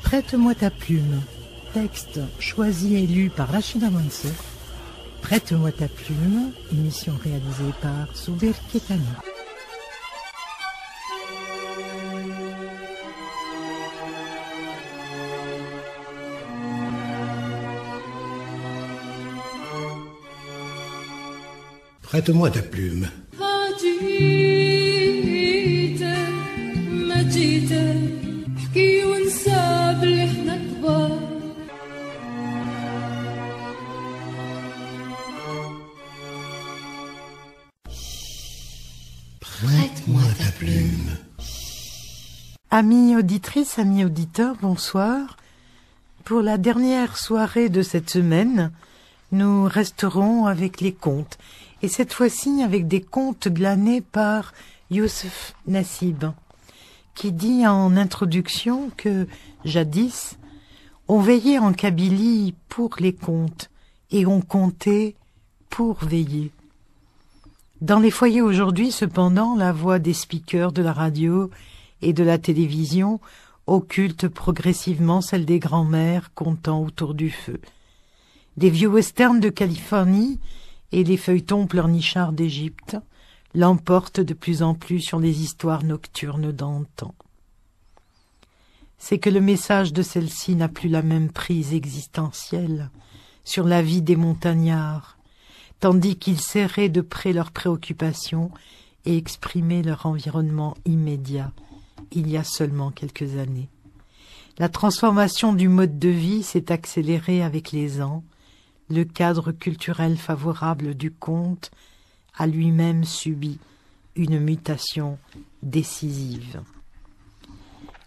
Prête-moi ta plume. Texte choisi et lu par Rachida Mansour. Prête-moi ta plume, émission réalisée par Soubir Ketani. Prête-moi ta plume. Prête-moi ta plume. Amis auditrices, amis auditeurs, bonsoir. Pour la dernière soirée de cette semaine, nous resterons avec les contes, et cette fois-ci avec des contes glanés par Youssef Nassib, qui dit en introduction que, jadis, on veillait en Kabylie pour les contes, et on comptait pour veiller. Dans les foyers aujourd'hui, cependant, la voix des speakers de la radio et de la télévision occulte progressivement celle des grands-mères comptant autour du feu. Des vieux westerns de Californie et les feuilletons pleurnichards d'Égypte l'emportent de plus en plus sur les histoires nocturnes d'antan. C'est que le message de celle-ci n'a plus la même prise existentielle sur la vie des montagnards, tandis qu'ils serraient de près leurs préoccupations et exprimaient leur environnement immédiat il y a seulement quelques années. La transformation du mode de vie s'est accélérée avec les ans. Le cadre culturel favorable du conte a lui-même subi une mutation décisive.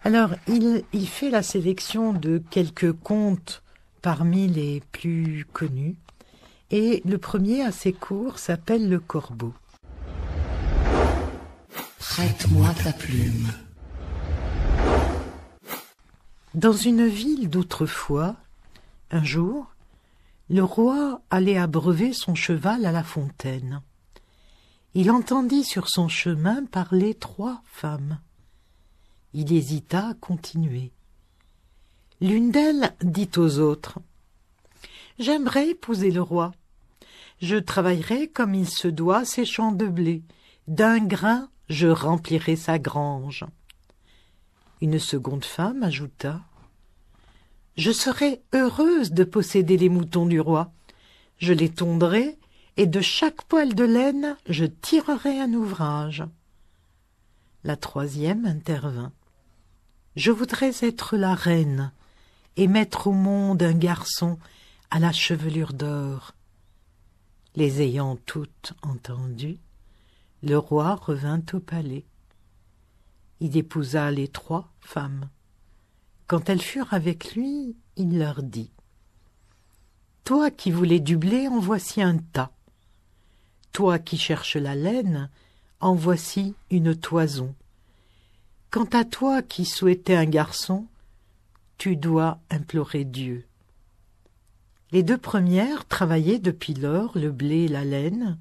Alors, il fait la sélection de quelques contes parmi les plus connus, et le premier, assez court, s'appelle Le Corbeau. Prête-moi ta plume. Dans une ville d'autrefois, un jour, le roi allait abreuver son cheval à la fontaine. Il entendit sur son chemin parler 3 femmes. Il hésita à continuer. L'une d'elles dit aux autres : « J'aimerais épouser le roi. Je travaillerai comme il se doit ses champs de blé. D'un grain, je remplirai sa grange. » Une seconde femme ajouta : « Je serais heureuse de posséder les moutons du roi. Je les tondrai, et de chaque poil de laine, je tirerai un ouvrage. » La troisième intervint : « Je voudrais être la reine et mettre au monde un garçon à la chevelure d'or. » Les ayant toutes entendues, le roi revint au palais. Il épousa les 3 femmes. Quand elles furent avec lui, il leur dit : « Toi qui voulais du blé, en voici un tas. Toi qui cherches la laine, en voici une toison. Quant à toi qui souhaitais un garçon, tu dois implorer Dieu. » Les 2 premières travaillaient depuis lors le blé et la laine,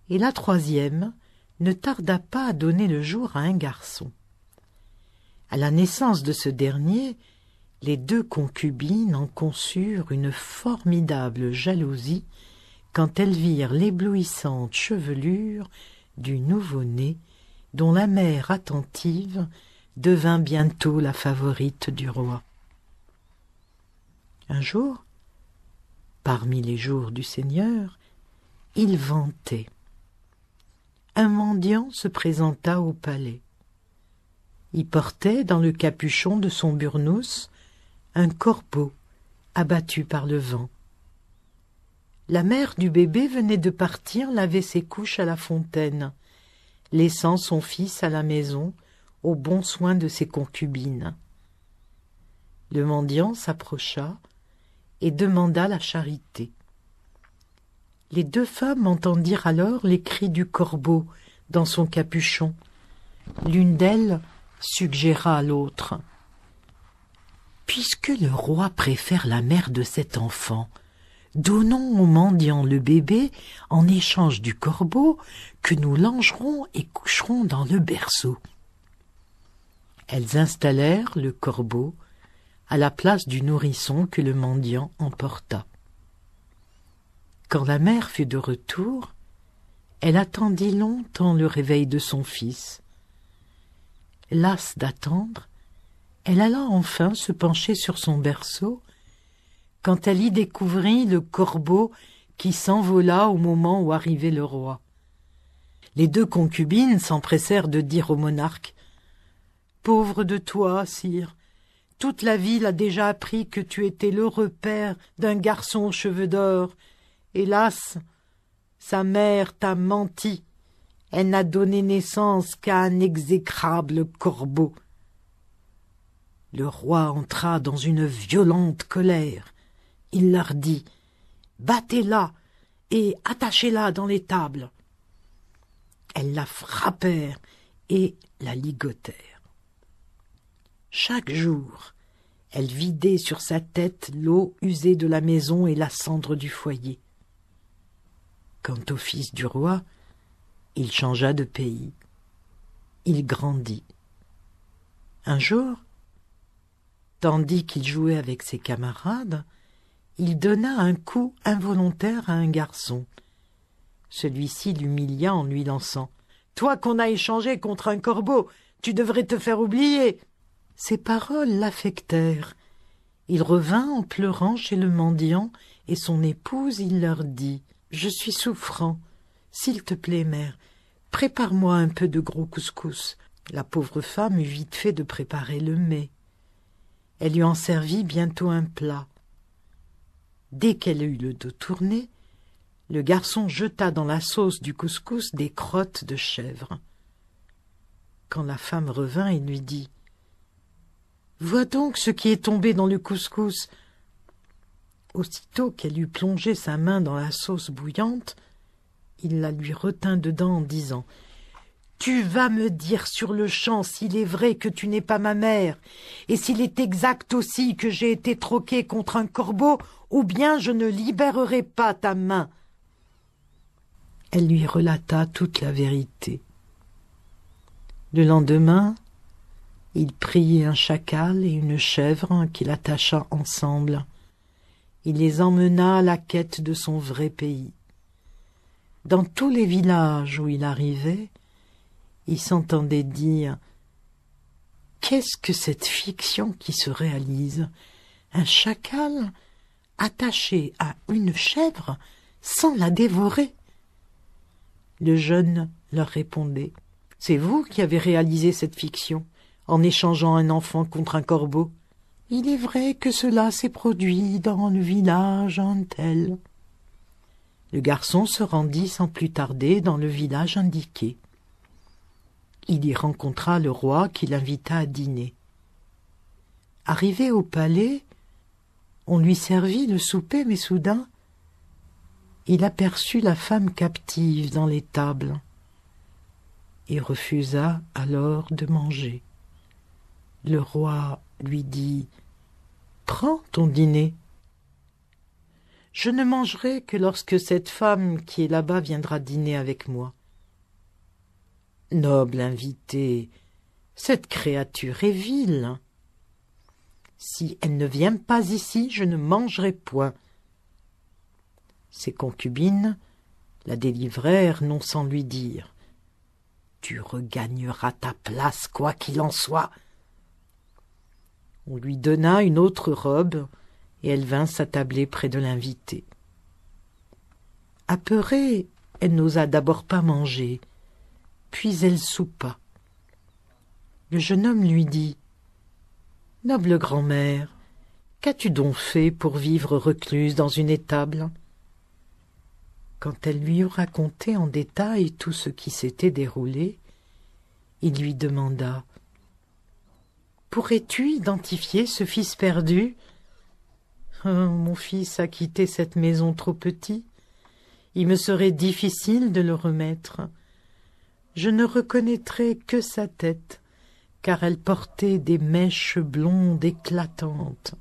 et la troisième ne tarda pas à donner le jour à un garçon. À la naissance de ce dernier, les 2 concubines en conçurent une formidable jalousie quand elles virent l'éblouissante chevelure du nouveau-né, dont la mère attentive devint bientôt la favorite du roi. Un jour, parmi les jours du Seigneur, il ventait. Un mendiant se présenta au palais. Il portait dans le capuchon de son burnous un corbeau abattu par le vent. La mère du bébé venait de partir laver ses couches à la fontaine, laissant son fils à la maison aux bons soins de ses concubines. Le mendiant s'approcha et demanda la charité. Les 2 femmes entendirent alors les cris du corbeau dans son capuchon. L'une d'elles suggéra à l'autre : « Puisque le roi préfère la mère de cet enfant, donnons au mendiant le bébé en échange du corbeau que nous langerons et coucherons dans le berceau. » Elles installèrent le corbeau à la place du nourrisson que le mendiant emporta. Quand la mère fut de retour, elle attendit longtemps le réveil de son fils. Lasse d'attendre, elle alla enfin se pencher sur son berceau, quand elle y découvrit le corbeau qui s'envola au moment où arrivait le roi. Les 2 concubines s'empressèrent de dire au monarque « Pauvre de toi, sire, toute la ville a déjà appris que tu étais l'heureux père d'un garçon aux cheveux d'or. Hélas, sa mère t'a menti. Elle n'a donné naissance qu'à un exécrable corbeau. » Le roi entra dans une violente colère. Il leur dit « Battez-la et attachez-la dans l'étable. » Elles la frappèrent et la ligotèrent. Chaque jour, elle vidait sur sa tête l'eau usée de la maison et la cendre du foyer. Quant au fils du roi, il changea de pays. Il grandit. Un jour, tandis qu'il jouait avec ses camarades, il donna un coup involontaire à un garçon. Celui-ci l'humilia en lui lançant « Toi qu'on a échangé contre un corbeau, tu devrais te faire oublier !» Ces paroles l'affectèrent. Il revint en pleurant chez le mendiant et son épouse. Il leur dit « Je suis souffrant. S'il te plaît, mère, prépare-moi un peu de gros couscous. » La pauvre femme eut vite fait de préparer le mets. Elle lui en servit bientôt un plat. Dès qu'elle eut le dos tourné, le garçon jeta dans la sauce du couscous des crottes de chèvre. Quand la femme revint, il lui dit « Vois donc ce qui est tombé dans le couscous. » Aussitôt qu'elle eut plongé sa main dans la sauce bouillante, il la lui retint dedans en disant « Tu vas me dire sur-le-champ s'il est vrai que tu n'es pas ma mère, et s'il est exact aussi que j'ai été troqué contre un corbeau, ou bien je ne libérerai pas ta main. » Elle lui relata toute la vérité. Le lendemain, il prit un chacal et une chèvre qu'il attacha ensemble. Il les emmena à la quête de son vrai pays. Dans tous les villages où il arrivait, il s'entendait dire « Qu'est-ce que cette fiction qui se réalise? Un chacal attaché à une chèvre sans la dévorer ?» Le jeune leur répondait « C'est vous qui avez réalisé cette fiction, en échangeant un enfant contre un corbeau. Il est vrai que cela s'est produit dans le village un tel. » Le garçon se rendit sans plus tarder dans le village indiqué. Il y rencontra le roi qui l'invita à dîner. Arrivé au palais, on lui servit le souper, mais soudain, il aperçut la femme captive dans l'étable et refusa alors de manger. Le roi lui dit « Prends ton dîner. Je ne mangerai que lorsque cette femme qui est là-bas viendra dîner avec moi. » Noble invité, cette créature est vile. Si elle ne vient pas ici, je ne mangerai point. Ses concubines la délivrèrent non sans lui dire « Tu regagneras ta place, quoi qu'il en soit. » On lui donna une autre robe, et elle vint s'attabler près de l'invité. Apeurée, elle n'osa d'abord pas manger, puis elle soupa. Le jeune homme lui dit « Noble grand-mère, qu'as-tu donc fait pour vivre recluse dans une étable ?» Quand elle lui eut raconté en détail tout ce qui s'était déroulé, il lui demanda « Pourrais-tu identifier ce fils perdu ? Oh, mon fils a quitté cette maison trop petit. Il me serait difficile de le remettre. Je ne reconnaîtrais que sa tête, car elle portait des mèches blondes éclatantes.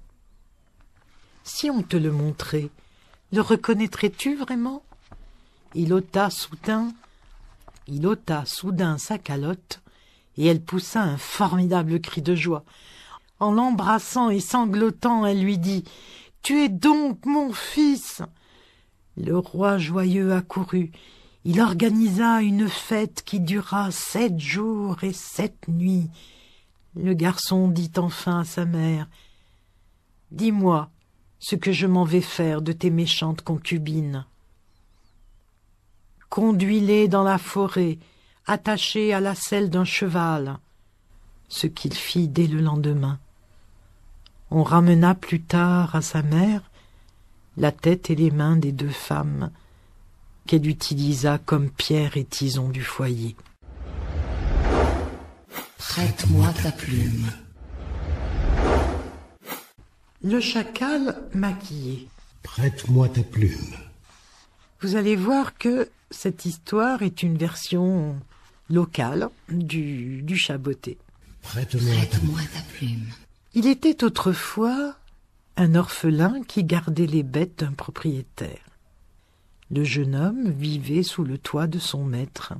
Si on te le montrait, le reconnaîtrais-tu vraiment ?» Il ôta soudain sa calotte, et elle poussa un formidable cri de joie. En l'embrassant et sanglotant, elle lui dit « Tu es donc mon fils !» Le roi joyeux accourut. Il organisa une fête qui dura 7 jours et 7 nuits. Le garçon dit enfin à sa mère « Dis-moi ce que je m'en vais faire de tes méchantes concubines. » « Conduis-les dans la forêt, attachés à la selle d'un cheval. » Ce qu'il fit dès le lendemain. On ramena plus tard à sa mère la tête et les mains des 2 femmes qu'elle utilisa comme pierre et tison du foyer. Prête-moi ta plume. Le chacal maquillé. Prête-moi ta plume. Vous allez voir que cette histoire est une version locale du chaboté. Prête-moi ta plume. Il était autrefois un orphelin qui gardait les bêtes d'un propriétaire. Le jeune homme vivait sous le toit de son maître.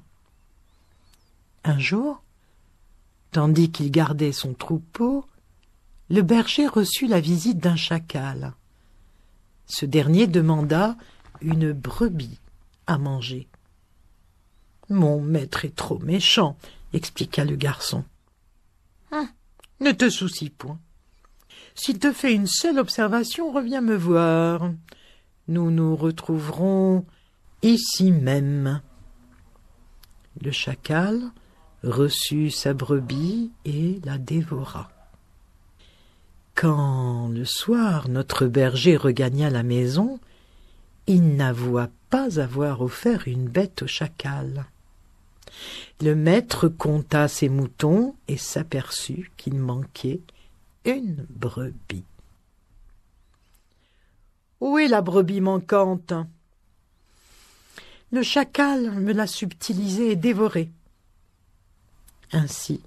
Un jour, tandis qu'il gardait son troupeau, le berger reçut la visite d'un chacal. Ce dernier demanda une brebis à manger. « Mon maître est trop méchant, » expliqua le garçon. « Ne te soucie point. S'il te fait une seule observation, reviens me voir. Nous nous retrouverons ici même. » Le chacal reçut sa brebis et la dévora. Quand, le soir, notre berger regagna la maison, il n'avoua pas avoir offert une bête au chacal. Le maître compta ses moutons et s'aperçut qu'il manquait une brebis. « Où est la brebis manquante ?»« Le chacal me l'a subtilisée et dévorée. » Ainsi,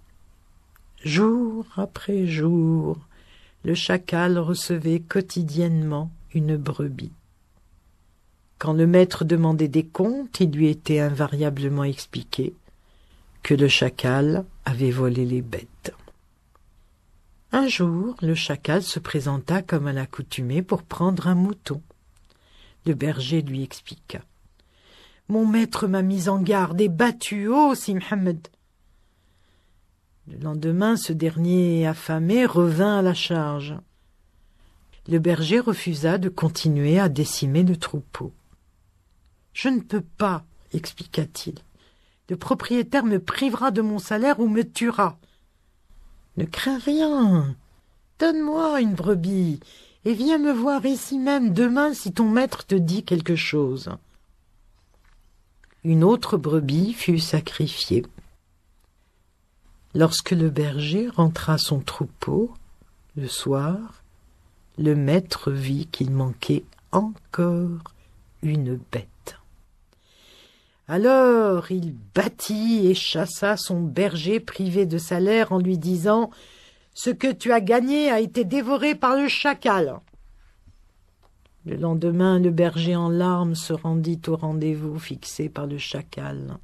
jour après jour, le chacal recevait quotidiennement une brebis. Quand le maître demandait des comptes, il lui était invariablement expliqué que le chacal avait volé les bêtes. Un jour, le chacal se présenta comme à l'accoutumée pour prendre un mouton. Le berger lui expliqua. « Mon maître m'a mis en garde et battu, oh, si Mohammed !» Le lendemain, ce dernier, affamé, revint à la charge. Le berger refusa de continuer à décimer le troupeau. « Je ne peux pas, » expliqua-t-il. « Le propriétaire me privera de mon salaire ou me tuera. »« Ne crains rien. Donne-moi une brebis et viens me voir ici même demain si ton maître te dit quelque chose. » Une autre brebis fut sacrifiée. Lorsque le berger rentra son troupeau, le soir, le maître vit qu'il manquait encore une bête. Alors il battit et chassa son berger privé de salaire en lui disant « Ce que tu as gagné a été dévoré par le chacal. » Le lendemain, le berger en larmes se rendit au rendez-vous fixé par le chacal.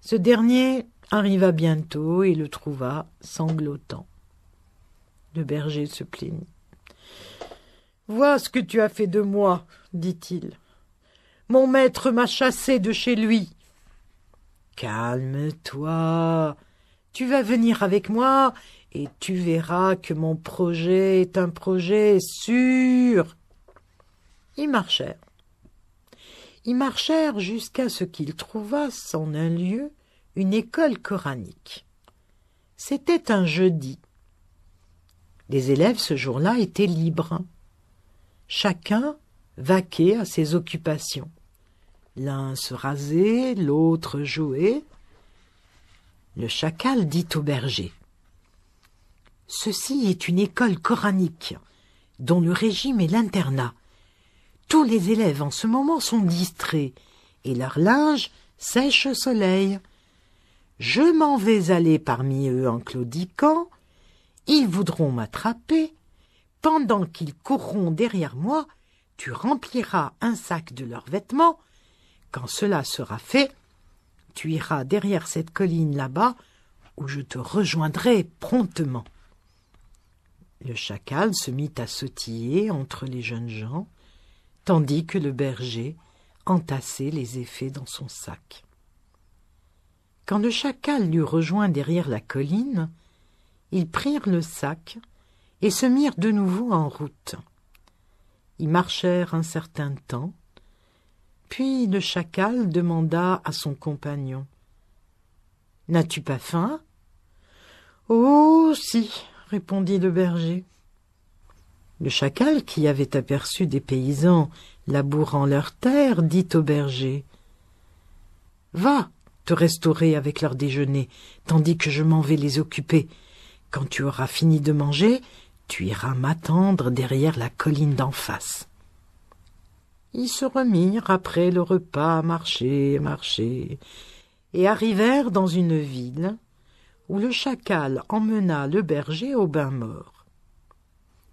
Ce dernier arriva bientôt et le trouva sanglotant. Le berger se plaignit. « Vois ce que tu as fait de moi, dit-il. Mon maître m'a chassé de chez lui. »« Calme-toi, tu vas venir avec moi et tu verras que mon projet est un projet sûr. » Ils marchèrent. Ils marchèrent jusqu'à ce qu'ils trouvassent en un lieu une école coranique. C'était un jeudi. Les élèves ce jour-là étaient libres. Chacun vaquait à ses occupations. L'un se rasait, l'autre jouait. Le chacal dit au berger : « Ceci est une école coranique, dont le régime est l'internat. Tous les élèves en ce moment sont distraits, et leur linge sèche au soleil. Je m'en vais aller parmi eux en claudiquant. Ils voudront m'attraper. Pendant qu'ils courront derrière moi, tu rempliras un sac de leurs vêtements. Quand cela sera fait, tu iras derrière cette colline là-bas, où je te rejoindrai promptement. » Le chacal se mit à sautiller entre les jeunes gens, tandis que le berger entassait les effets dans son sac. Quand le chacal l'eut rejoint derrière la colline, ils prirent le sac et se mirent de nouveau en route. Ils marchèrent un certain temps, puis le chacal demanda à son compagnon : « N'as-tu pas faim ?»« Oh, si !» répondit le berger. Le chacal, qui avait aperçu des paysans labourant leurs terres, dit au berger : « Va te restaurer avec leur déjeuner, tandis que je m'en vais les occuper. Quand tu auras fini de manger, tu iras m'attendre derrière la colline d'en face. » Ils se remirent après le repas à marcher, et arrivèrent dans une ville où le chacal emmena le berger au bain-mort.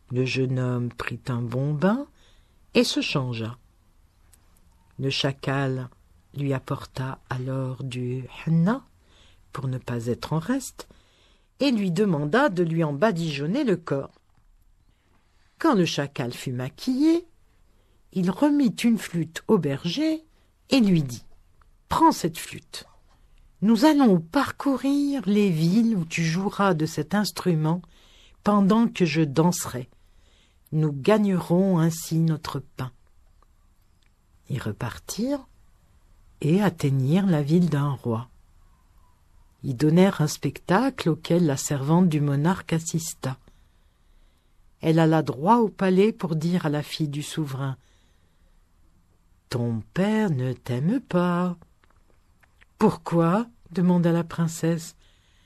Le jeune homme prit un bon bain et se changea. Le chacal lui apporta alors du henna pour ne pas être en reste et lui demanda de lui en badigeonner le corps. Quand le chacal fut maquillé, il remit une flûte au berger et lui dit : « Prends cette flûte. Nous allons parcourir les villes où tu joueras de cet instrument pendant que je danserai. Nous gagnerons ainsi notre pain. » Ils repartirent et atteignirent la ville d'un roi. Ils donnèrent un spectacle auquel la servante du monarque assista. Elle alla droit au palais pour dire à la fille du souverain : « Ton père ne t'aime pas. »« Pourquoi ?» demanda la princesse.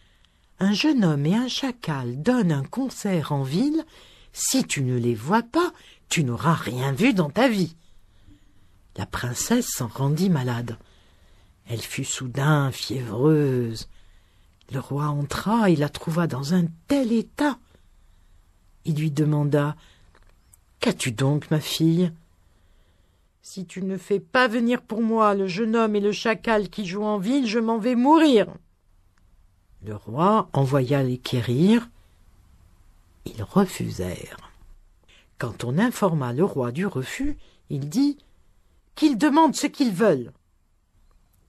« Un jeune homme et un chacal donnent un concert en ville. Si tu ne les vois pas, tu n'auras rien vu dans ta vie. » La princesse s'en rendit malade. Elle fut soudain fiévreuse. Le roi entra et la trouva dans un tel état. Il lui demanda : « Qu'as-tu donc, ma fille ? » « Si tu ne fais pas venir pour moi le jeune homme et le chacal qui jouent en ville, je m'en vais mourir. » Le roi envoya les quérir. Ils refusèrent. Quand on informa le roi du refus, il dit qu'ils demandent ce qu'ils veulent.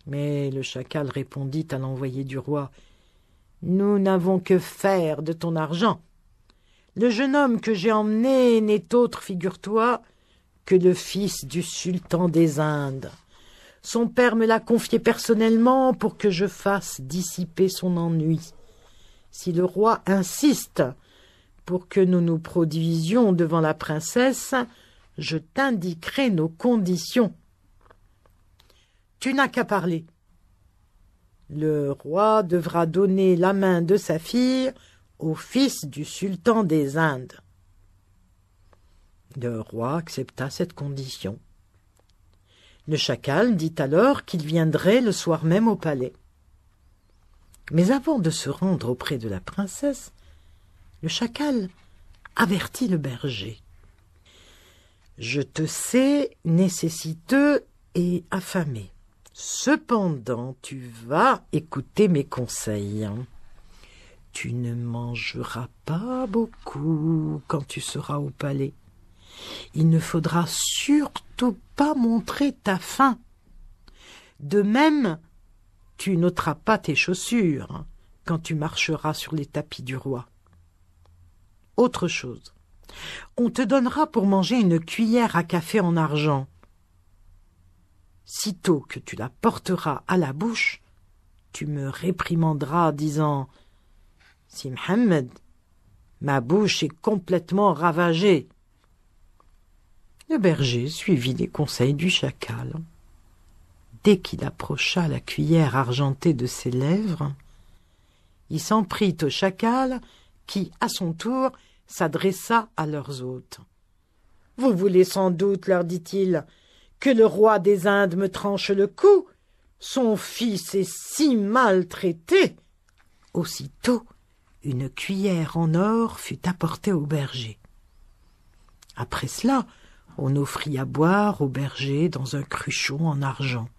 Mais le chacal répondit à l'envoyé du roi : « Nous n'avons que faire de ton argent. Le jeune homme que j'ai emmené n'est autre, figure-toi, que le fils du sultan des Indes. Son père me l'a confié personnellement pour que je fasse dissiper son ennui. Si le roi insiste pour que nous nous produisions devant la princesse, je t'indiquerai nos conditions. Tu n'as qu'à parler. Le roi devra donner la main de sa fille au fils du sultan des Indes. » Le roi accepta cette condition. Le chacal dit alors qu'il viendrait le soir même au palais. Mais avant de se rendre auprès de la princesse, le chacal avertit le berger. « Je te sais nécessiteux et affamé. Cependant, tu vas écouter mes conseils. Tu ne mangeras pas beaucoup quand tu seras au palais. Il ne faudra surtout pas montrer ta faim. De même, tu n'ôteras pas tes chaussures quand tu marcheras sur les tapis du roi. Autre chose, on te donnera pour manger une cuillère à café en argent. Sitôt que tu la porteras à la bouche, tu me réprimanderas, disant : « Si Mohammed, ma bouche est complètement ravagée. » Le berger suivit les conseils du chacal. Dès qu'il approcha la cuillère argentée de ses lèvres, il s'en prit au chacal qui, à son tour, s'adressa à leurs hôtes. « Vous voulez sans doute, leur dit-il, que le roi des Indes me tranche le cou. Son fils est si maltraité. » Aussitôt, une cuillère en or fut apportée au berger. Après cela, on offrit à boire au berger dans un cruchon en argent.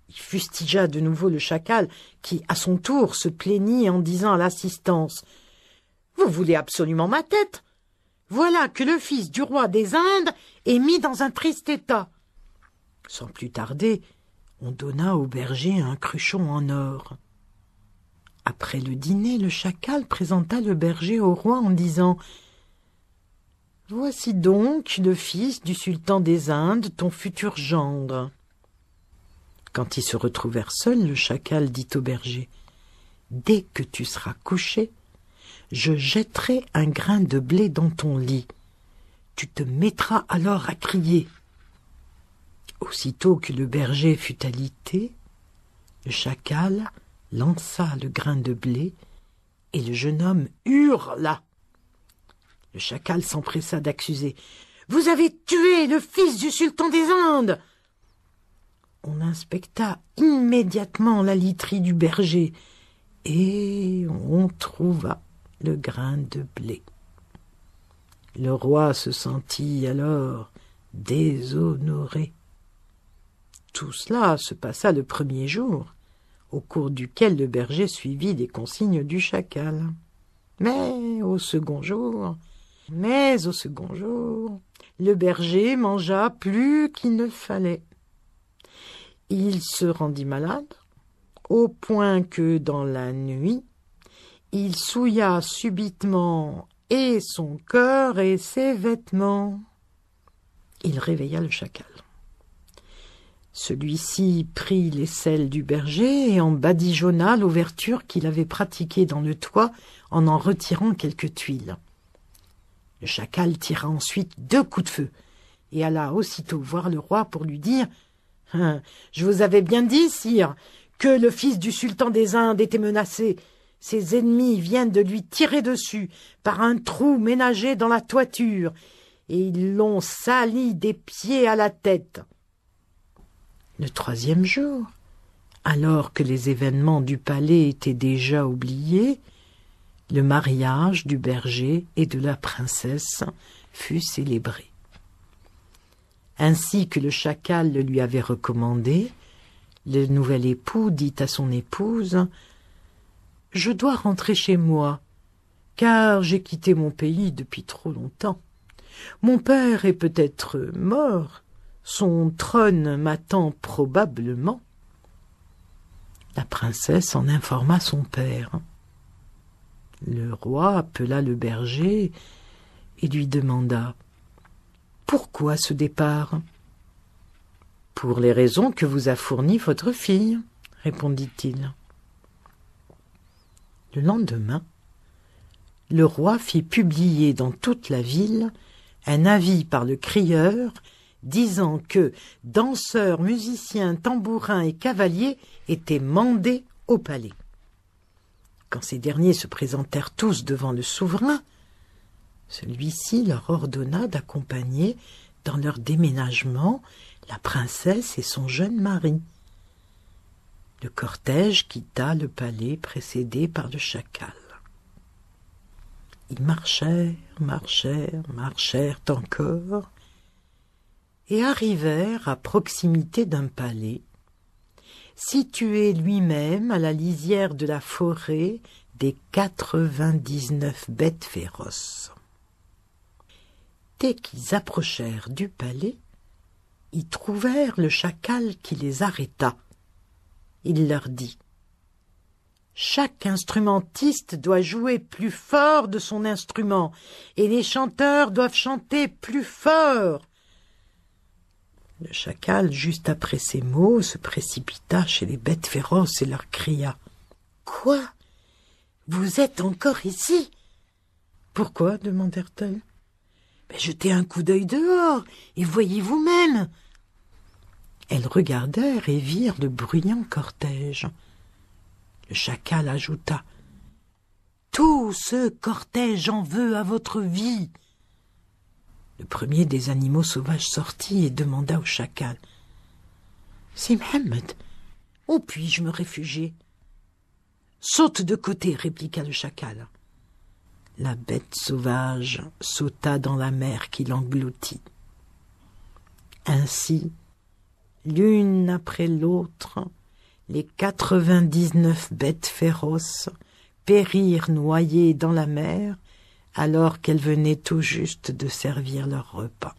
Il fustigea de nouveau le chacal qui, à son tour, se plaignit en disant à l'assistance : « Vous voulez absolument ma tête. Voilà que le fils du roi des Indes est mis dans un triste état. » Sans plus tarder, on donna au berger un cruchon en or. Après le dîner, le chacal présenta le berger au roi en disant « Voici donc le fils du sultan des Indes, ton futur gendre. » Quand ils se retrouvèrent seuls, le chacal dit au berger « Dès que tu seras couché, je jetterai un grain de blé dans ton lit. Tu te mettras alors à crier. » Aussitôt que le berger fut alité, le chacal lança le grain de blé et le jeune homme hurla. Le chacal s'empressa d'accuser « Vous avez tué le fils du sultan des Indes !» On inspecta immédiatement la literie du berger et on trouva le grain de blé. Le roi se sentit alors déshonoré. Tout cela se passa le premier jour, au cours duquel le berger suivit les consignes du chacal. Mais au second jour, le berger mangea plus qu'il ne fallait. Il se rendit malade, au point que dans la nuit, il souilla subitement et son cœur et ses vêtements. Il réveilla le chacal. Celui-ci prit l'aisselle du berger et en badigeonna l'ouverture qu'il avait pratiquée dans le toit en retirant quelques tuiles. Le chacal tira ensuite 2 coups de feu et alla aussitôt voir le roi pour lui dire « Je vous avais bien dit, sire, que le fils du sultan des Indes était menacé. Ses ennemis viennent de lui tirer dessus par un trou ménagé dans la toiture, et ils l'ont sali des pieds à la tête. » Le 3e jour, alors que les événements du palais étaient déjà oubliés, le mariage du berger et de la princesse fut célébré. Ainsi que le chacal le lui avait recommandé, le nouvel époux dit à son épouse « Je dois rentrer chez moi, car j'ai quitté mon pays depuis trop longtemps. Mon père est peut-être mort, son trône m'attend probablement. » La princesse en informa son père. Le roi appela le berger et lui demanda « Pourquoi ce départ ?»« Pour les raisons que vous a fournies votre fille, » répondit-il. Le lendemain, le roi fit publier dans toute la ville un avis par le crieur disant que danseurs, musiciens, tambourins et cavaliers étaient mandés au palais. Quand ces derniers se présentèrent tous devant le souverain, celui-ci leur ordonna d'accompagner dans leur déménagement la princesse et son jeune mari. Le cortège quitta le palais précédé par le chacal. Ils marchèrent encore, et arrivèrent à proximité d'un palais, situé lui-même à la lisière de la forêt des 99 bêtes féroces. Dès qu'ils approchèrent du palais, ils trouvèrent le chacal qui les arrêta. Il leur dit « Chaque instrumentiste doit jouer plus fort de son instrument, et les chanteurs doivent chanter plus fort. » Le chacal, juste après ces mots, se précipita chez les bêtes féroces et leur cria « Quoi? Vous êtes encore ici ?»« Pourquoi ?» demandèrent-elles. « Jetez un coup d'œil dehors et voyez vous-même. » Elles regardèrent et virent le bruyant cortège. Le chacal ajouta « Tout ce cortège en veut à votre vie. » Le premier des animaux sauvages sortit et demanda au chacal « C'est Mohammed, où puis-je me réfugier ?»« Saute de côté, répliqua le chacal. La bête sauvage sauta dans la mer qui l'engloutit. Ainsi, l'une après l'autre, les 99 bêtes féroces périrent noyées dans la mer alors qu'elles venaient tout juste de servir leur repas.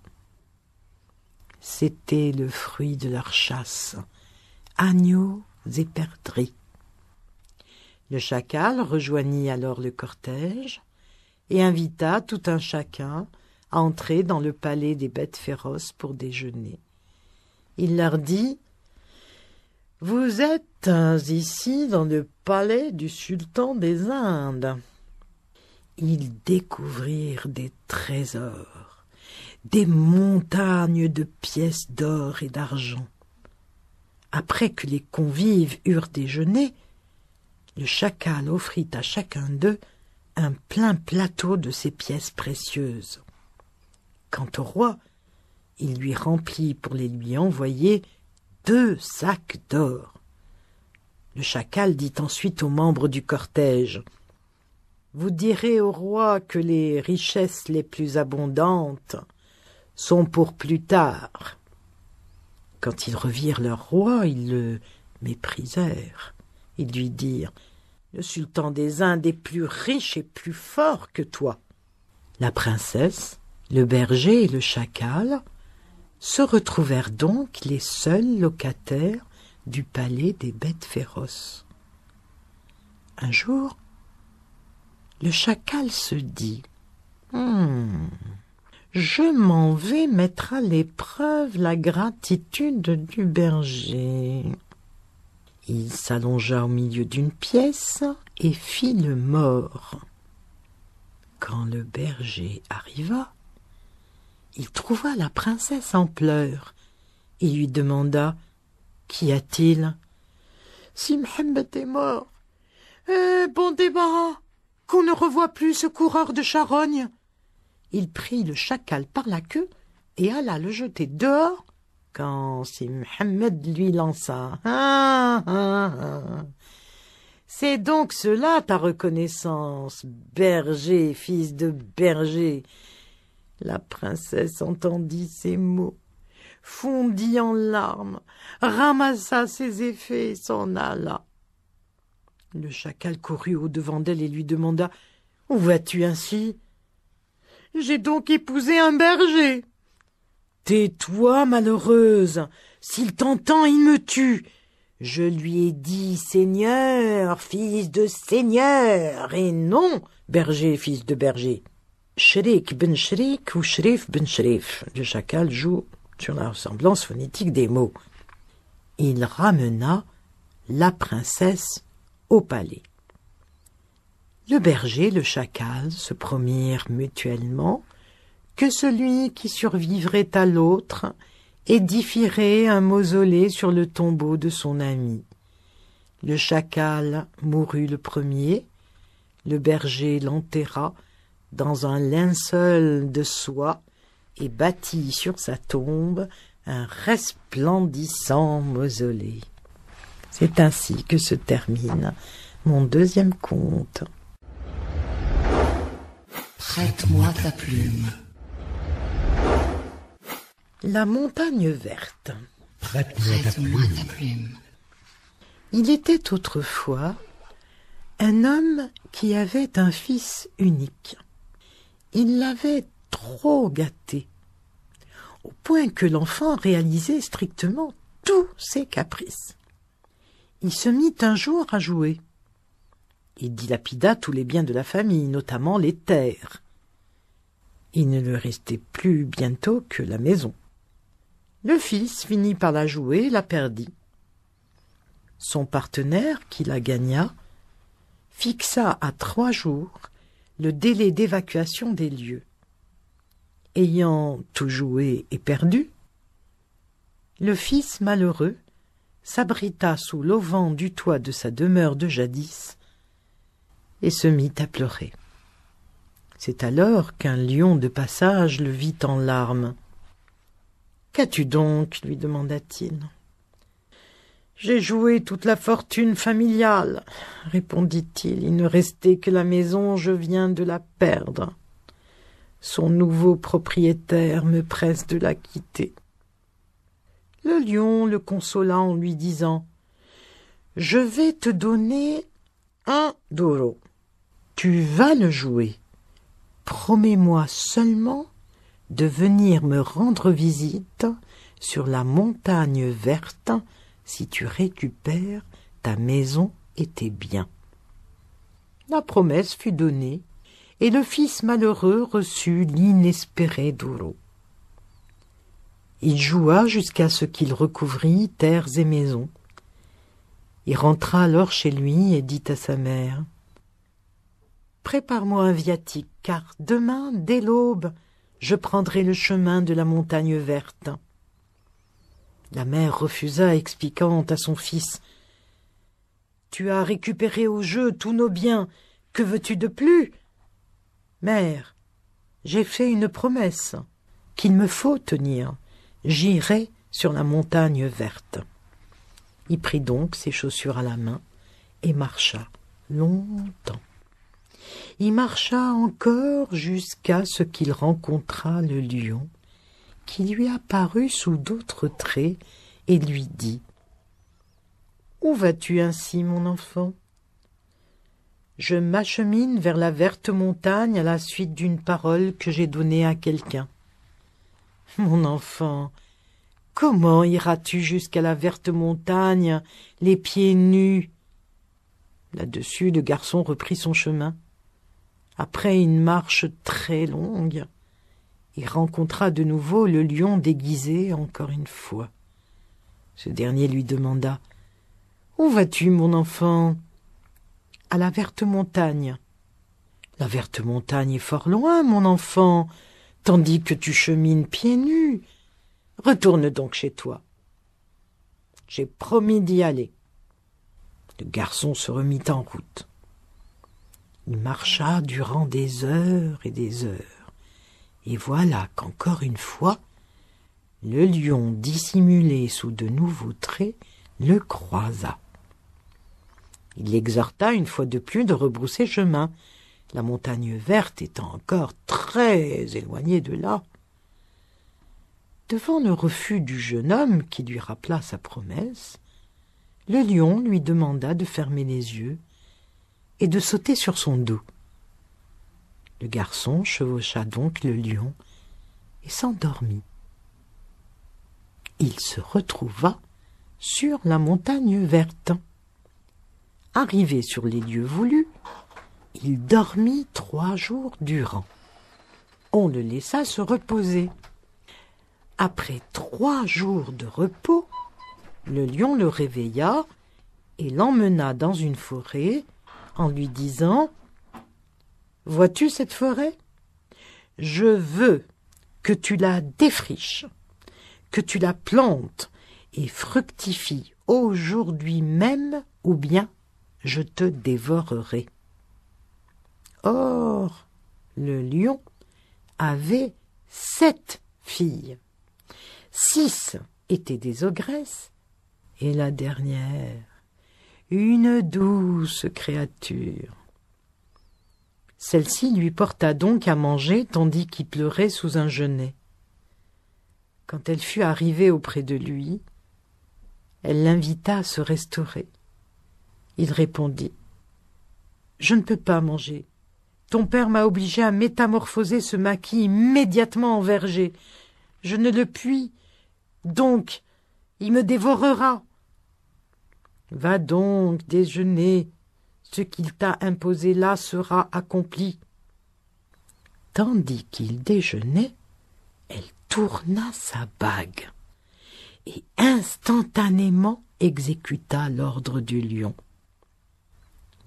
C'était le fruit de leur chasse, agneaux et perdrix. Le chacal rejoignit alors le cortège et invita tout un chacun à entrer dans le palais des bêtes féroces pour déjeuner. Il leur dit « Vous êtes ici dans le palais du sultan des Indes. » Ils découvrirent des trésors, des montagnes de pièces d'or et d'argent. Après que les convives eurent déjeuné, le chacal offrit à chacun d'eux un plein plateau de ces pièces précieuses. Quant au roi, il lui remplit pour les lui envoyer 2 sacs d'or. Le chacal dit ensuite aux membres du cortège « Vous direz au roi que les richesses les plus abondantes sont pour plus tard. » Quand ils revirent leur roi, ils le méprisèrent. Ils lui dirent « Le sultan des Indes est plus riche et plus fort que toi. » La princesse, le berger et le chacal se retrouvèrent donc les seuls locataires du palais des bêtes féroces. Un jour, le chacal se dit « Je m'en vais mettre à l'épreuve la gratitude du berger. » Il s'allongea au milieu d'une pièce et fit le mort. Quand le berger arriva, il trouva la princesse en pleurs et lui demanda « Qu'y a-t-il » ?« Si Mohammed est mort, bon débarras, qu'on ne revoie plus ce coureur de charogne. » Il prit le chacal par la queue et alla le jeter dehors quand Si Mohammed lui lança « C'est donc cela ta reconnaissance, berger, fils de berger !» La princesse entendit ces mots, fondit en larmes, ramassa ses effets et s'en alla. Le chacal courut au-devant d'elle et lui demanda « Où vas-tu ainsi ?»« J'ai donc épousé un berger. »« Tais-toi, malheureuse, s'il t'entend, il me tue. Je lui ai dit seigneur, fils de seigneur, et non berger, fils de berger. » Shrik ben Shrik ou Shrif ben Shrif. Le chacal joue sur la ressemblance phonétique des mots. Il ramena la princesse au palais. Le berger et le chacal se promirent mutuellement que celui qui survivrait à l'autre édifierait un mausolée sur le tombeau de son ami. Le chacal mourut le premier, le berger l'enterra dans un linceul de soie et bâtit sur sa tombe un resplendissant mausolée. C'est ainsi que se termine mon 2e conte. Prête-moi ta plume. La montagne verte. Prête-moi ta plume. Il était autrefois un homme qui avait un fils unique. Il l'avait trop gâté, au point que l'enfant réalisait strictement tous ses caprices. Il se mit un jour à jouer. Il dilapida tous les biens de la famille, notamment les terres. Il ne lui restait plus bientôt que la maison. Le fils finit par la jouer et la perdit. Son partenaire, qui la gagna, fixa à 3 jours le délai d'évacuation des lieux. Ayant tout joué et perdu, le fils malheureux s'abrita sous l'auvent du toit de sa demeure de jadis et se mit à pleurer. C'est alors qu'un lion de passage le vit en larmes. « Qu'as-tu donc ?» lui demanda-t-il. « J'ai joué toute la fortune familiale, » répondit-il. « Il ne restait que la maison, je viens de la perdre. Son nouveau propriétaire me presse de la quitter. » Le lion le consola en lui disant « Je vais te donner 1 doro. Tu vas le jouer. promets-moi seulement de venir me rendre visite sur la montagne verte si tu récupères ta maison et tes biens. » La promesse fut donnée, et le fils malheureux reçut l'inespéré bourreau. Il joua jusqu'à ce qu'il recouvrît terres et maisons. Il rentra alors chez lui et dit à sa mère: « Prépare-moi un viatique, car demain, dès l'aube, je prendrai le chemin de la montagne verte. » La mère refusa, expliquant à son fils: « Tu as récupéré au jeu tous nos biens, que veux-tu de plus ? » « Mère, j'ai fait une promesse qu'il me faut tenir. J'irai sur la montagne verte. » Il prit donc ses chaussures à la main et marcha longtemps. Il marcha encore jusqu'à ce qu'il rencontra le lion, qui lui apparut sous d'autres traits et lui dit: « Où vas-tu ainsi, mon enfant ? » « Je m'achemine vers la verte montagne à la suite d'une parole que j'ai donnée à quelqu'un. »« Mon enfant, comment iras-tu jusqu'à la verte montagne, les pieds nus ?» Là-dessus, le garçon reprit son chemin. Après une marche très longue, il rencontra de nouveau le lion déguisé encore une fois. Ce dernier lui demanda: « Où vas-tu, mon enfant ? » « À la verte montagne. »« La verte montagne est fort loin, mon enfant, tandis que tu chemines pieds nus. Retourne donc chez toi. »« J'ai promis d'y aller. » Le garçon se remit en route. Il marcha durant des heures et des heures, et voilà qu'encore une fois, le lion dissimulé sous de nouveaux traits le croisa. Il l'exhorta une fois de plus de rebrousser chemin, la montagne verte étant encore très éloignée de là. Devant le refus du jeune homme qui lui rappela sa promesse, le lion lui demanda de fermer les yeux et de sauter sur son dos. Le garçon chevaucha donc le lion et s'endormit. Il se retrouva sur la montagne verte. Arrivé sur les lieux voulus, il dormit 3 jours durant. On le laissa se reposer. Après 3 jours de repos, le lion le réveilla et l'emmena dans une forêt en lui disant: « Vois-tu cette forêt ? Je veux que tu la défriches, que tu la plantes et fructifies aujourd'hui même, ou bien je te dévorerai. » Or, le lion avait 7 filles. 6 étaient des ogresses, et la dernière, une douce créature. Celle-ci lui porta donc à manger tandis qu'il pleurait sous un genêt. Quand elle fut arrivée auprès de lui, elle l'invita à se restaurer. Il répondit: « Je ne peux pas manger. Ton père m'a obligé à métamorphoser ce maquis immédiatement en verger. Je ne le puis, donc il me dévorera. Va donc déjeuner. Ce qu'il t'a imposé là sera accompli. » Tandis qu'il déjeunait, elle tourna sa bague et instantanément exécuta l'ordre du lion.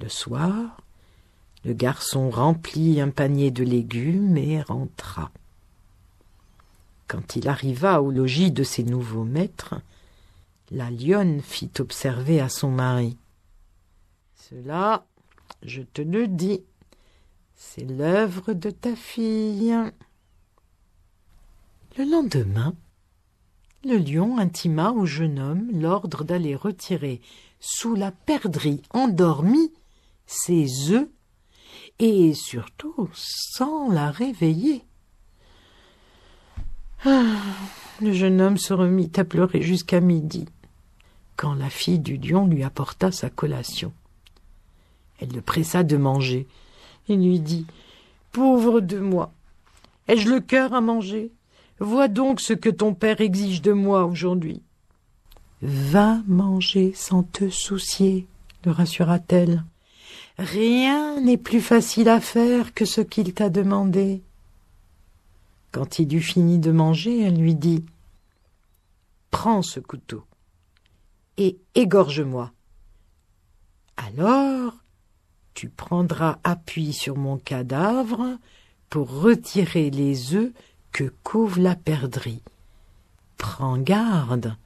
Le soir, le garçon remplit un panier de légumes et rentra. Quand il arriva au logis de ses nouveaux maîtres, la lionne fit observer à son mari: « Cela, je te le dis, c'est l'œuvre de ta fille. » Le lendemain, le lion intima au jeune homme l'ordre d'aller retirer sous la perdrix endormie ses œufs, et surtout sans la réveiller. Le jeune homme se remit à pleurer jusqu'à midi, quand la fille du lion lui apporta sa collation. Elle le pressa de manger et lui dit: « Pauvre de moi! Ai-je le cœur à manger? Vois donc ce que ton père exige de moi aujourd'hui. Va manger sans te soucier, le rassura-t-elle. Rien n'est plus facile à faire que ce qu'il t'a demandé. Quand il eut fini de manger, elle lui dit « Prends ce couteau et égorge-moi. Alors, tu prendras appui sur mon cadavre pour retirer les œufs que couvre la perdrix. Prends garde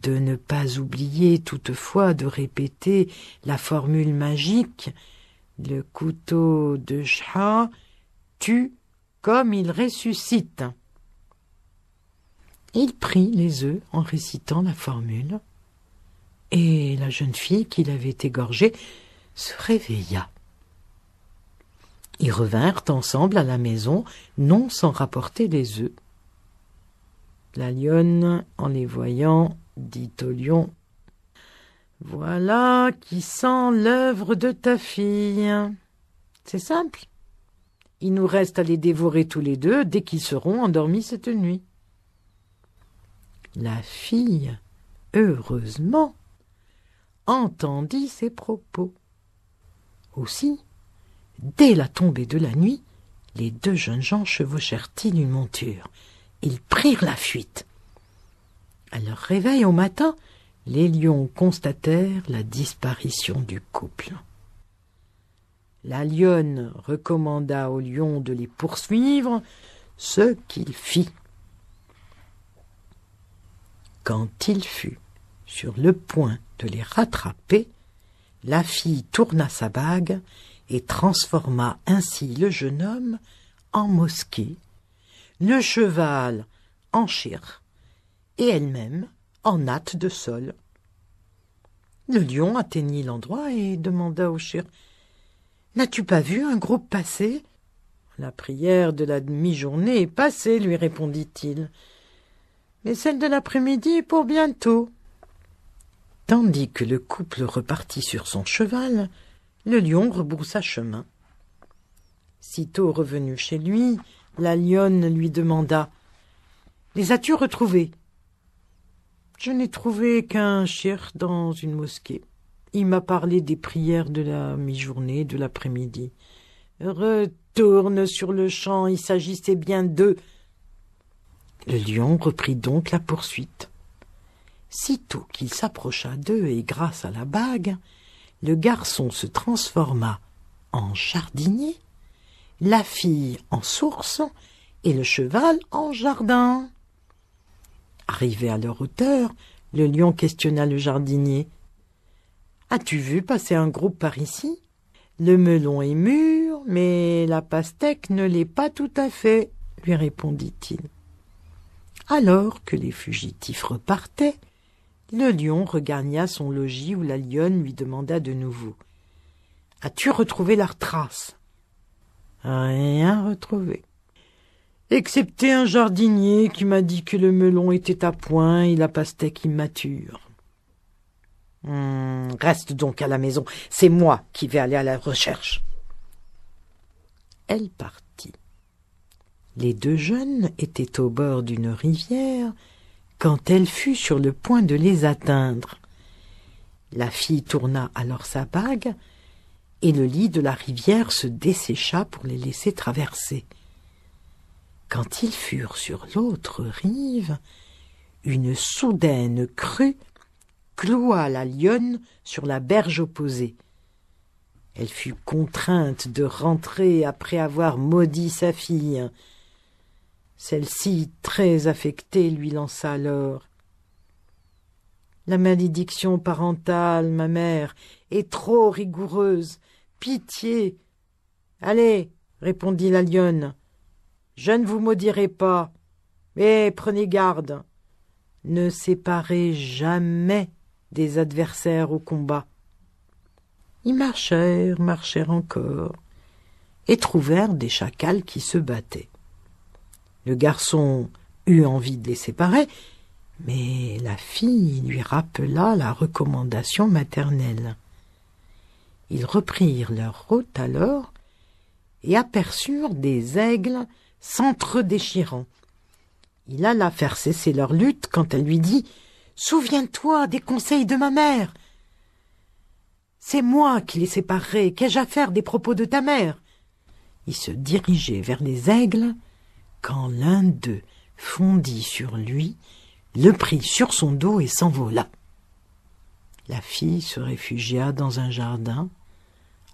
de ne pas oublier toutefois de répéter la formule magique « Le couteau de Shah tue comme il ressuscite ». Il prit les œufs en récitant la formule, et la jeune fille qui l'avait égorgée se réveilla. Ils revinrent ensemble à la maison, non sans rapporter les œufs. La lionne, en les voyant, dit au lion « Voilà qui sent l'œuvre de ta fille. C'est simple. Il nous reste à les dévorer tous les deux dès qu'ils seront endormis cette nuit. » La fille, heureusement, entendit ces propos. Aussi, dès la tombée de la nuit, les deux jeunes gens chevauchèrent-ils une monture. Ils prirent la fuite. À leur réveil au matin, les lions constatèrent la disparition du couple. La lionne recommanda au lion de les poursuivre, ce qu'il fit. Quand il fut sur le point de les rattraper, la fille tourna sa bague et transforma ainsi le jeune homme en mosquée, le cheval en chir et elle-même en natte de sol. Le lion atteignit l'endroit et demanda au chir « N'as-tu pas vu un groupe passer ?»« La prière de la mi-journée est passée, lui répondit-il. Mais celle de l'après-midi est pour bientôt. » Tandis que le couple repartit sur son cheval, le lion rebroussa chemin. Sitôt revenu chez lui, la lionne lui demanda « Les as-tu retrouvés ?»« Je n'ai trouvé qu'un chir dans une mosquée. Il m'a parlé des prières de la mi-journée, de l'après-midi. »« Retourne sur le champ, il s'agissait bien d'eux. » Le lion reprit donc la poursuite. Sitôt qu'il s'approcha d'eux et grâce à la bague, le garçon se transforma en jardinier, la fille en source et le cheval en jardin. Arrivé à leur hauteur, le lion questionna le jardinier. « As-tu vu passer un groupe par ici? Le melon est mûr, mais la pastèque ne l'est pas tout à fait, » lui répondit-il. Alors que les fugitifs repartaient, le lion regagna son logis où la lionne lui demanda de nouveau « As-tu retrouvé leur trace ?»« Rien retrouvé, excepté un jardinier qui m'a dit que le melon était à point et la pastèque immature. » « Reste donc à la maison, c'est moi qui vais aller à la recherche. » Elle partit. Les deux jeunes étaient au bord d'une rivière quand elle fut sur le point de les atteindre. La fille tourna alors sa bague et le lit de la rivière se dessécha pour les laisser traverser. Quand ils furent sur l'autre rive, une soudaine crue cloua la lionne sur la berge opposée. Elle fut contrainte de rentrer après avoir maudit sa fille. Celle-ci, très affectée, lui lança alors « La malédiction parentale, ma mère, est trop rigoureuse. Pitié !»« Allez, répondit la lionne, je ne vous maudirai pas, mais prenez garde. Ne séparez jamais des adversaires au combat. » Ils marchèrent encore, et trouvèrent des chacals qui se battaient. Le garçon eut envie de les séparer, mais la fille lui rappela la recommandation maternelle. Ils reprirent leur route alors, et aperçurent des aigles s'entre-déchirant. Il alla faire cesser leur lutte quand elle lui dit « Souviens-toi des conseils de ma mère. C'est moi qui les séparerai, qu'ai-je à faire des propos de ta mère ?» Il se dirigeait vers les aigles quand l'un d'eux fondit sur lui, le prit sur son dos et s'envola. La fille se réfugia dans un jardin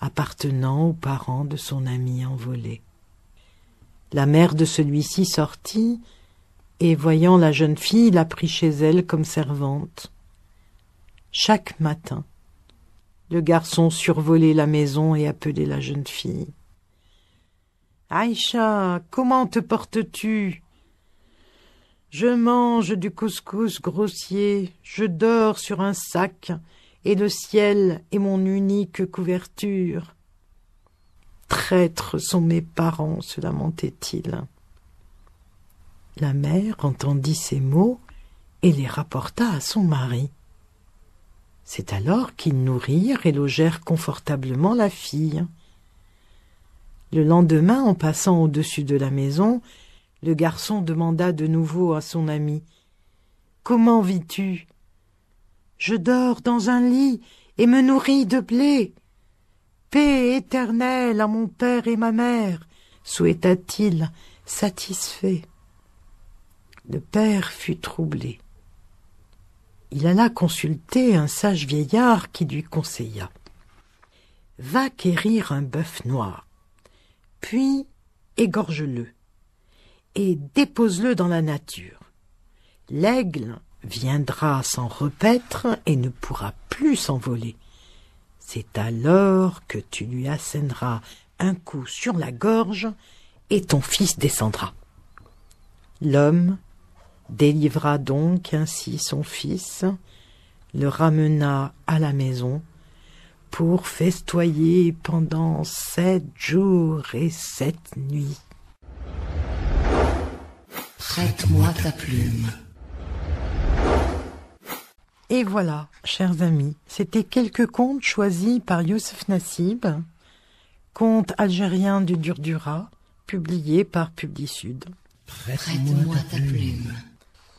appartenant aux parents de son ami envolé. La mère de celui-ci sortit et, voyant la jeune fille, la prit chez elle comme servante. Chaque matin, le garçon survolait la maison et appelait la jeune fille. « Aïcha, comment te portes-tu ? Je mange du couscous grossier, je dors sur un sac, et le ciel est mon unique couverture. » « Traîtres sont mes parents, se lamentait-il. La mère entendit ces mots et les rapporta à son mari. C'est alors qu'ils nourrirent et logèrent confortablement la fille. Le lendemain, en passant au-dessus de la maison, le garçon demanda de nouveau à son ami « Comment vis-tu ? » « Je dors dans un lit et me nourris de blé. » « Paix éternelle à mon père et ma mère » souhaita-t-il, satisfait. Le père fut troublé. Il alla consulter un sage vieillard qui lui conseilla « Va quérir un bœuf noir, puis égorge-le et dépose-le dans la nature. L'aigle viendra s'en repaître et ne pourra plus s'envoler. C'est alors que tu lui assèneras un coup sur la gorge et ton fils descendra. » L'homme délivra donc ainsi son fils, le ramena à la maison pour festoyer pendant 7 jours et 7 nuits. Prête-moi ta plume. Et voilà, chers amis, c'était quelques contes choisis par Youssef Nassib, contes algériens du Durdura, publiés par Publisud. Prête-moi ta plume.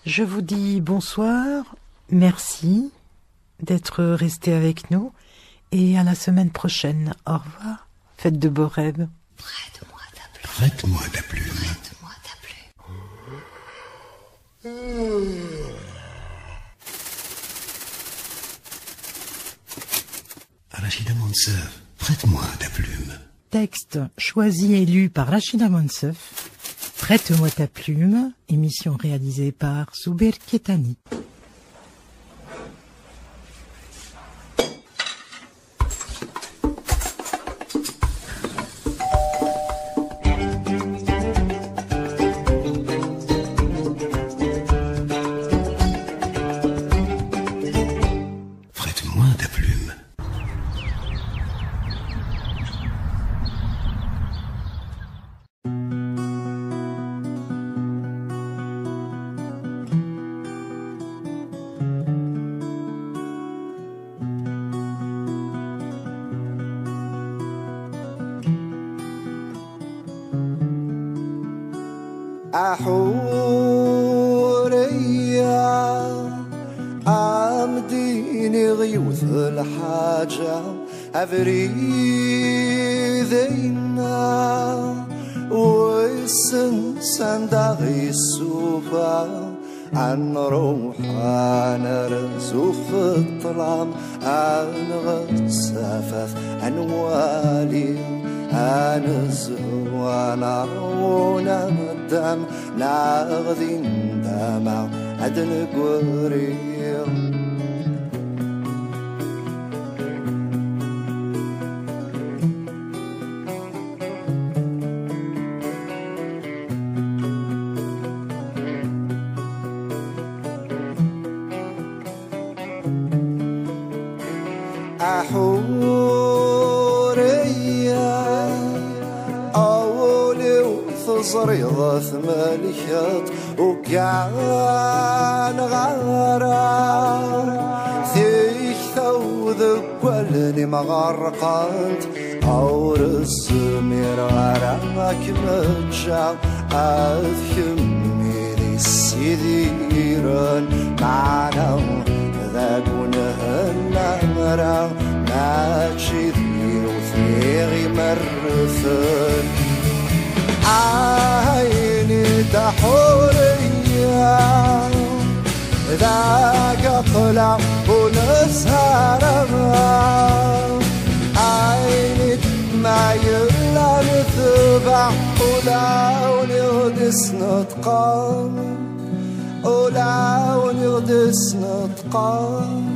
Je vous dis bonsoir, merci d'être restés avec nous et à la semaine prochaine. Au revoir, faites de beaux rêves. Prête-moi ta plume. Prête-moi ta plume. Prête-moi ta plume. Rachida Monsef, prête-moi ta plume. Texte choisi et lu par Rachida Monsef. Prête-moi ta plume, émission réalisée par Souber Ketani. Prête-moi ta plume. أحورية عمديني غيوث الحاجة أفريذينا والسنسان داغي السوفا عن روحا نرزو في الظلام عن غسافف عن والي عن الزهو نرونا الدم ناغذين دمع عدن قريب أحورية أولي وثزريضة ثماليات وكان غارة ثيك ثوذ قولني مغرقات أورس ميراراك متشاو أذكمي لي السيديران معنا ذاقونهن مرا ماشي ذير وثيغي مرثن عيني تحوريا ذاك طلع ونسهر عيني ما يلا نتبع ولا ونغدس نتقام ولا ونغدس نتقام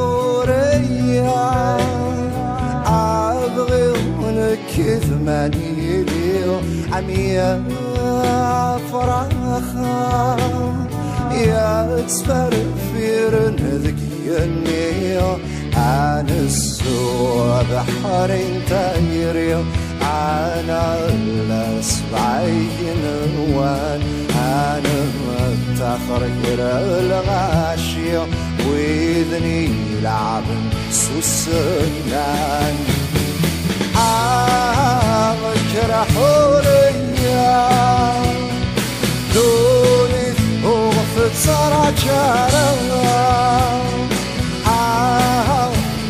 حورية أبغي ونكذ ماني ليو عمية فراخة يا تصفر فيرن ذكيني أنا السوى بحرين تايريو أنا الأسبعين وان أنا متخرجر الغاشية وإذني لعب سوسنان أذكر حورية دوني وغفت صار جارة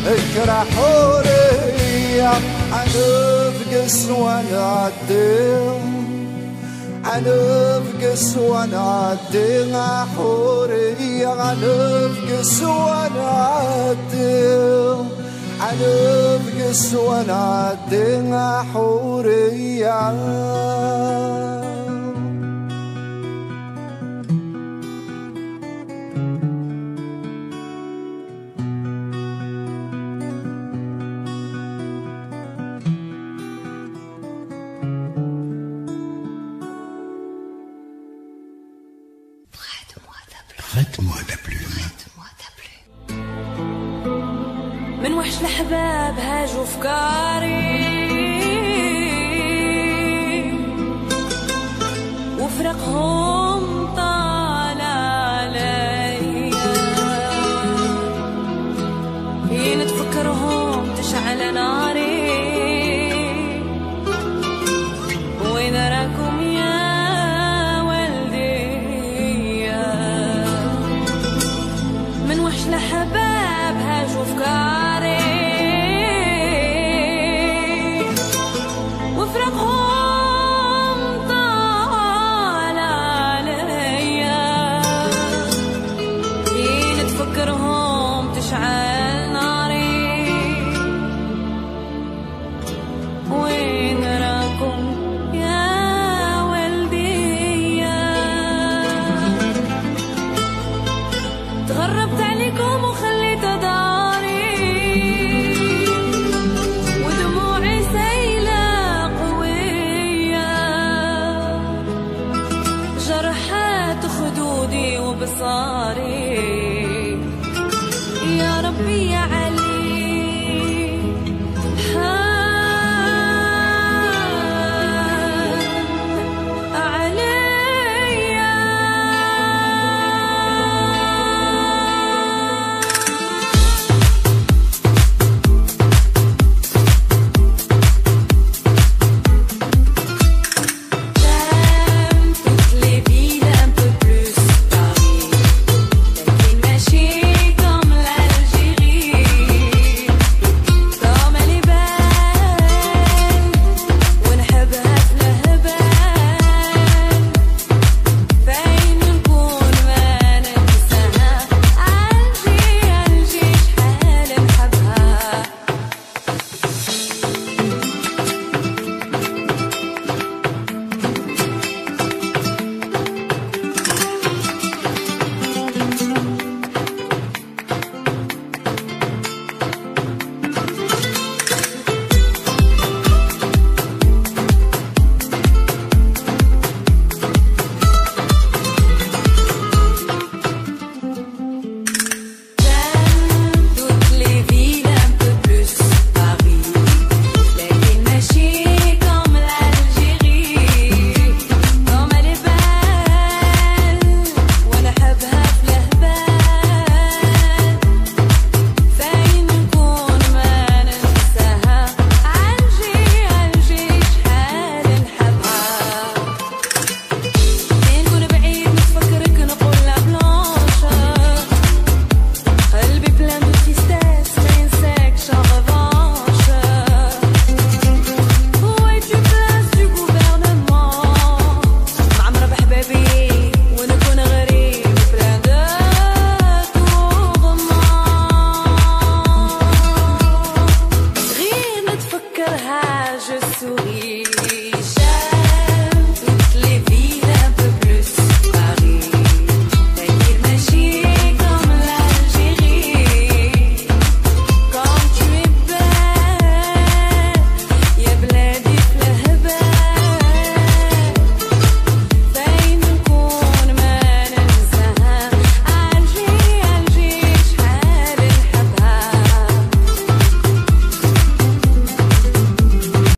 أذكر حورية أنفقس وأنا عديم أنفقس وأنا عديم حورية أنفقس وأنا عديم أنفقس وأنا عديم حورية Prête-moi ta plume. من وحش الأحباب هاجوا فكاري وفرقهم طال عليا حين تفكرهم تشعل ناري وإذا راكم يا ولدي من وحش الأحباب هاجوا فكاري وفرقهم طال je souris.